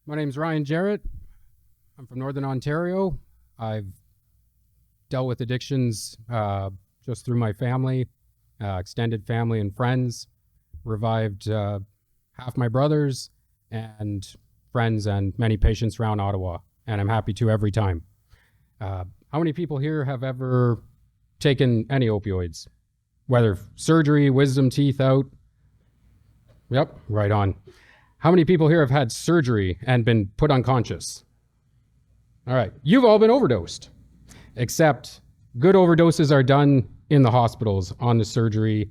My name's Ryan Jarrett. I'm from Northern Ontario. I've dealt with addictions just through my family, extended family and friends, revived half my brothers and friends and many patients around Ottawa, and I'm happy to every time. How many people here have ever taken any opioids? Whether surgery, wisdom teeth out? Yep, right on. How many people here have had surgery and been put unconscious? All right, you've all been overdosed, except good overdoses are done in the hospitals on the surgery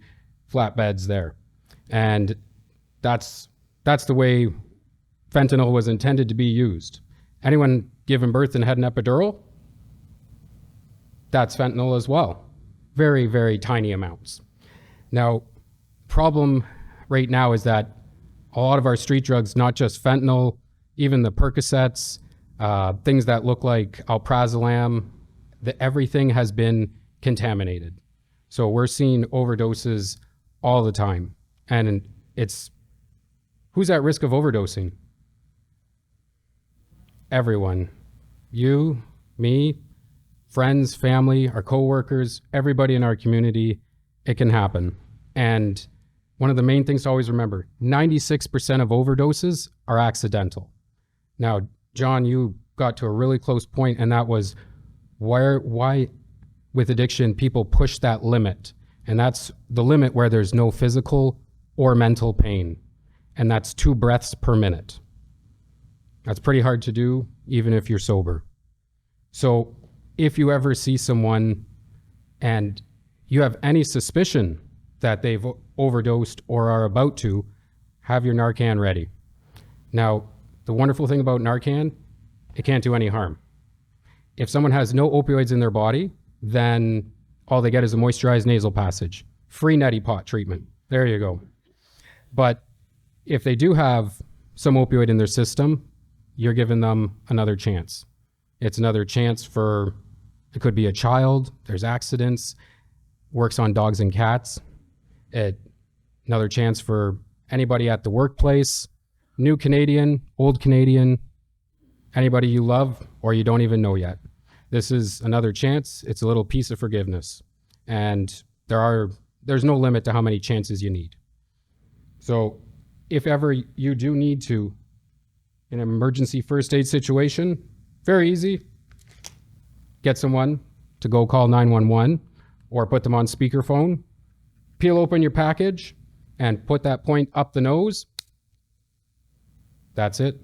flatbeds there. And that's the way fentanyl was intended to be used. Anyone given birth and had an epidural? That's fentanyl as well. Very, very tiny amounts. Now, problem right now is that a lot of our street drugs, not just fentanyl, even the Percocets, things that look like alprazolam, everything has been contaminated. So we're seeing overdoses all the time. And who's at risk of overdosing? Everyone. You, me, friends, family, our coworkers, everybody in our community, it can happen. And one of the main things to always remember, 96% of overdoses are accidental. Now, John, you got to a really close point, and that was why with addiction people push that limit. And that's the limit where there's no physical or mental pain. And that's 2 breaths per minute. That's pretty hard to do, even if you're sober. So if you ever see someone and you have any suspicion that they've overdosed or are about to, have your Narcan ready. Now, the wonderful thing about Narcan, it can't do any harm. If someone has no opioids in their body, then all they get is a moisturized nasal passage. Free neti pot treatment. There you go. But if they do have some opioid in their system, you're giving them another chance. It's another chance for, it could be a child, there's accidents, works on dogs and cats. Another chance for anybody at the workplace, new Canadian, old Canadian, anybody you love or you don't even know yet. This is another chance. It's a little piece of forgiveness. And there's no limit to how many chances you need. So if ever you do need to, in an emergency first aid situation, very easy, get someone to go call 911 or put them on speakerphone. Peel open your package and put that point up the nose. That's it.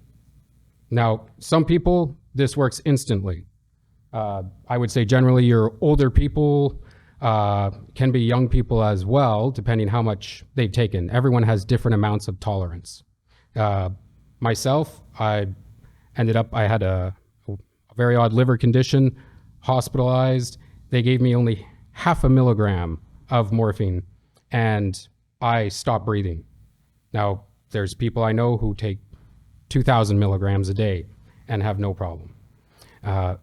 Now, some people, this works instantly. I would say generally your older people, can be young people as well, depending how much they've taken. Everyone has different amounts of tolerance. Myself, I had a very odd liver condition, hospitalized. They gave me only 0.5 milligram of morphine, and I stopped breathing. Now, there's people I know who take 2,000 milligrams a day and have no problem.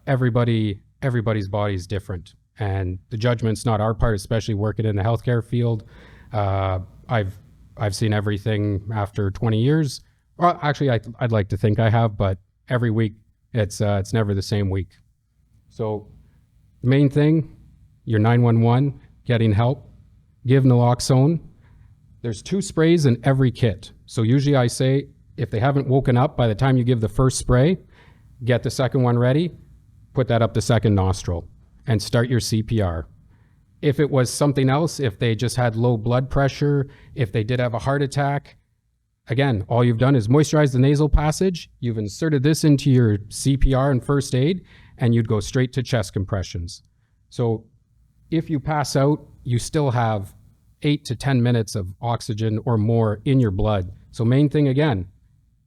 Everybody's body is different, and the judgment's not our part, especially working in the healthcare field. I've seen everything after 20 years. Well, actually, I'd like to think I have, but every week it's never the same week. So the main thing, your 911, getting help, give naloxone. There's 2 sprays in every kit. So usually I say, if they haven't woken up by the time you give the first spray, get the second one ready, put that up the second nostril, and start your CPR. If it was something else, if they just had low blood pressure, if they did have a heart attack, again, all you've done is moisturize the nasal passage, you've inserted this into your CPR and first aid, and you'd go straight to chest compressions. So if you pass out, you still have 8 to 10 minutes of oxygen or more in your blood. So main thing again,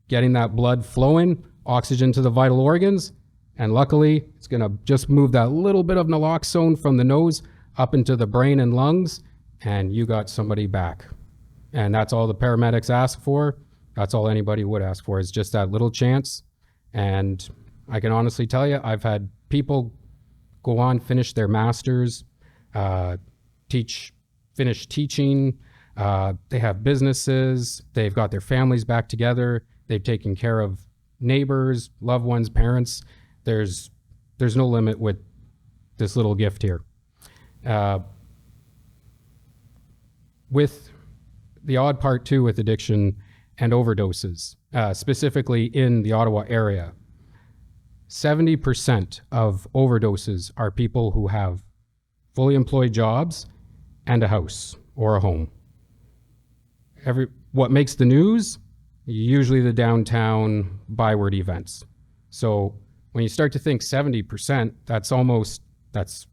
getting that blood flowing, oxygen to the vital organs, and luckily it's gonna just move that little bit of naloxone from the nose up into the brain and lungs, and you got somebody back. And that's all the paramedics ask for. That's all anybody would ask for, is just that little chance. And I can honestly tell you, I've had people go on, finish their masters, finish teaching, they have businesses, they've got their families back together, they've taken care of neighbors, loved ones, parents. There's no limit with this little gift here. With the odd part too with addiction and overdoses, specifically in the Ottawa area, 70% of overdoses are people who have fully employed jobs and a house or a home. What makes the news? Usually the downtown byword events. So when you start to think 70%, that's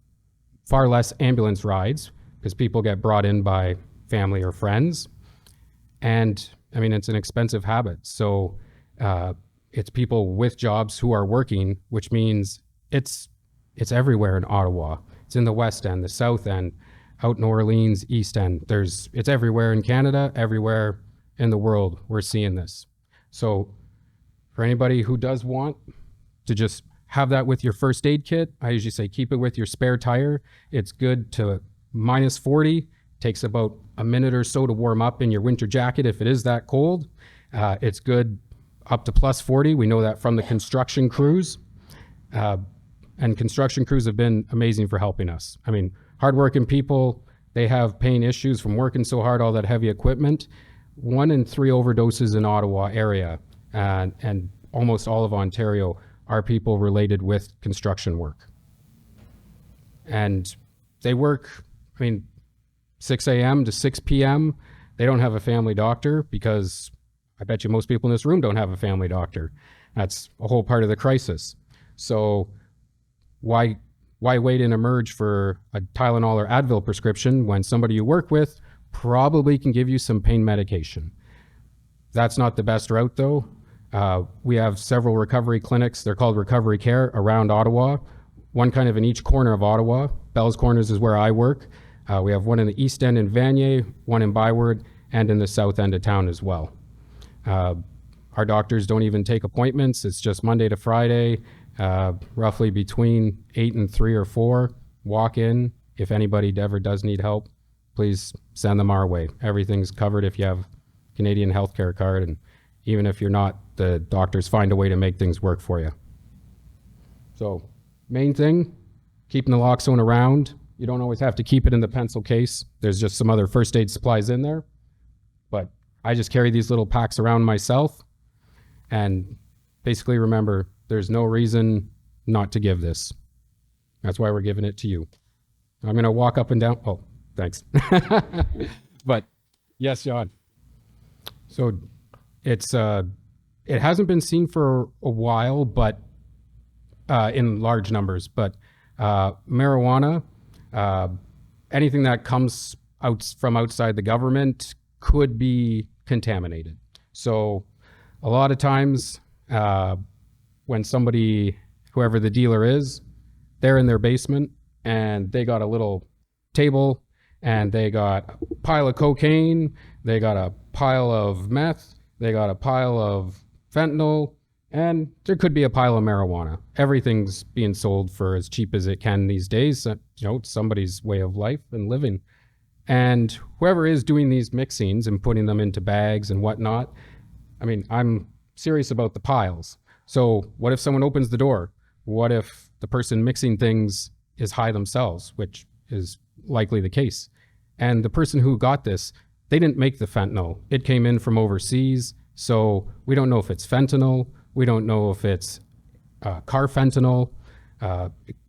far less ambulance rides because people get brought in by family or friends. And I mean, it's an expensive habit. So it's people with jobs who are working, which means it's everywhere in Ottawa. It's in the West End, the South End, out in Orleans, East End. It's everywhere in Canada, everywhere in the world. We're seeing this. So for anybody who does want to just have that with your first aid kit, I usually say keep it with your spare tire. It's good to minus 40. Takes about a minute or so to warm up in your winter jacket if it is that cold. It's good up to plus 40. We know that from the construction crews. And construction crews have been amazing for helping us. I mean, hardworking people, they have pain issues from working so hard, all that heavy equipment. 1 in 3 overdoses in Ottawa area and almost all of Ontario are people related with construction work. And they work, 6 a.m. to 6 p.m. They don't have a family doctor because I bet you most people in this room don't have a family doctor. That's a whole part of the crisis. So why wait and emerge for a Tylenol or Advil prescription when somebody you work with probably can give you some pain medication? That's not the best route though. We have several recovery clinics. They're called Recovery Care around Ottawa. One kind of in each corner of Ottawa. Bell's Corners is where I work. We have one in the East End in Vanier, one in Byward, and in the South End of town as well. Our doctors don't even take appointments. It's just Monday to Friday, roughly between 8 and 3 or 4. Walk in. If anybody ever does need help, please send them our way. Everything's covered if you have Canadian healthcare card, and even if you're not, the doctors find a way to make things work for you. So, main thing, keep naloxone around. You don't always have to keep it in the pencil case. There's just some other first aid supplies in there. But I just carry these little packs around myself. And basically remember, there's no reason not to give this. That's why we're giving it to you. I'm going to walk up and down. Oh, thanks. But yes, John. So it hasn't been seen for a while, but in large numbers. But marijuana, anything that comes out from outside the government could be contaminated. So a lot of times when somebody, whoever the dealer is, they're in their basement and they got a little table and they got a pile of cocaine, they got a pile of meth, they got a pile of fentanyl, and there could be a pile of marijuana. Everything's being sold for as cheap as it can these days. It's somebody's way of life and living. And whoever is doing these mixings and putting them into bags and whatnot, I'm serious about the piles. So what if someone opens the door? What if the person mixing things is high themselves, which is likely the case? And the person who got this, they didn't make the fentanyl. It came in from overseas. So we don't know if it's fentanyl. We don't know if it's carfentanil.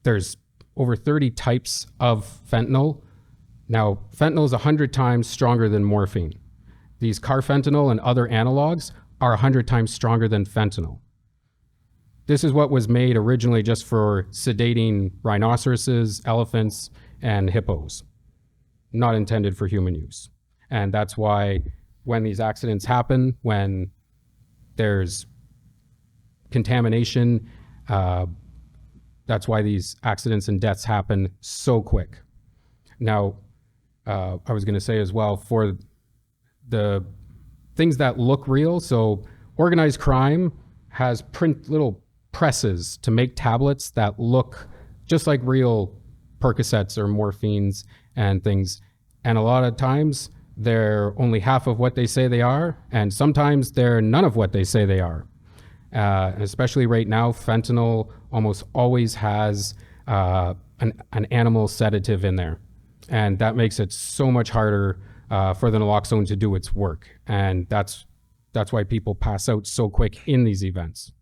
There's over 30 types of fentanyl. Now, fentanyl is 100 times stronger than morphine. These carfentanil and other analogs are 100 times stronger than fentanyl. This is what was made originally just for sedating rhinoceroses, elephants, and hippos, not intended for human use. And that's why when these accidents happen, when there's contamination, that's why these accidents and deaths happen so quick. Now, I was going to say as well, for the things that look real, so organized crime has little presses to make tablets that look just like real Percocets or morphines and things. And a lot of times they're only half of what they say they are, and sometimes they're none of what they say they are. And especially right now, fentanyl almost always has an animal sedative in there. And that makes it so much harder for the naloxone to do its work. And that's why people pass out so quick in these events.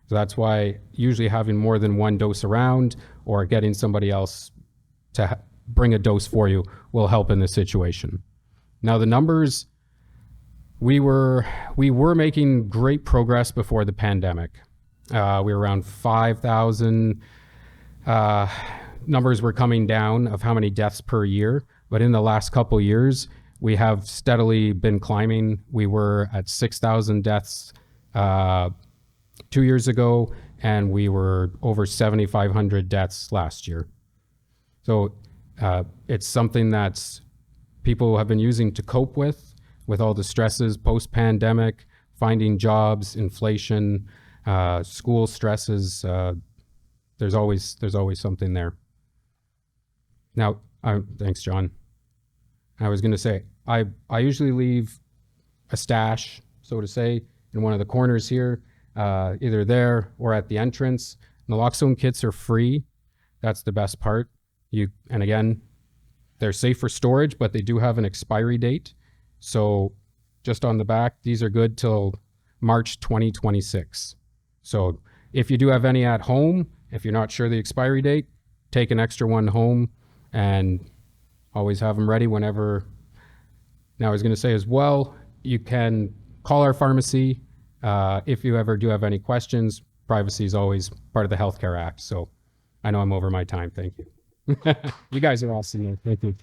So that's why usually having more than one dose around or getting somebody else to bring a dose for you will help in this situation. Now the numbers, we were making great progress before the pandemic. We were around 5,000. Numbers were coming down of how many deaths per year, but in the last couple of years, we have steadily been climbing. We were at 6,000 deaths 2 years ago, and we were over 7,500 deaths last year. So it's something that people have been using to cope with all the stresses post-pandemic, finding jobs, inflation, school stresses. There's always something there. Now, thanks, John. I was going to say, I usually leave a stash, so to say, in one of the corners here, either there or at the entrance. Naloxone kits are free. That's the best part. And again, they're safe for storage, but they do have an expiry date. So just on the back, these are good till March 2026. So if you do have any at home, if you're not sure the expiry date, take an extra one home and always have them ready whenever. Now, I was going to say as well, you can call our pharmacy if you ever do have any questions. Privacy is always part of the Healthcare Act. So I know I'm over my time. Thank you. You guys are awesome. Thank you.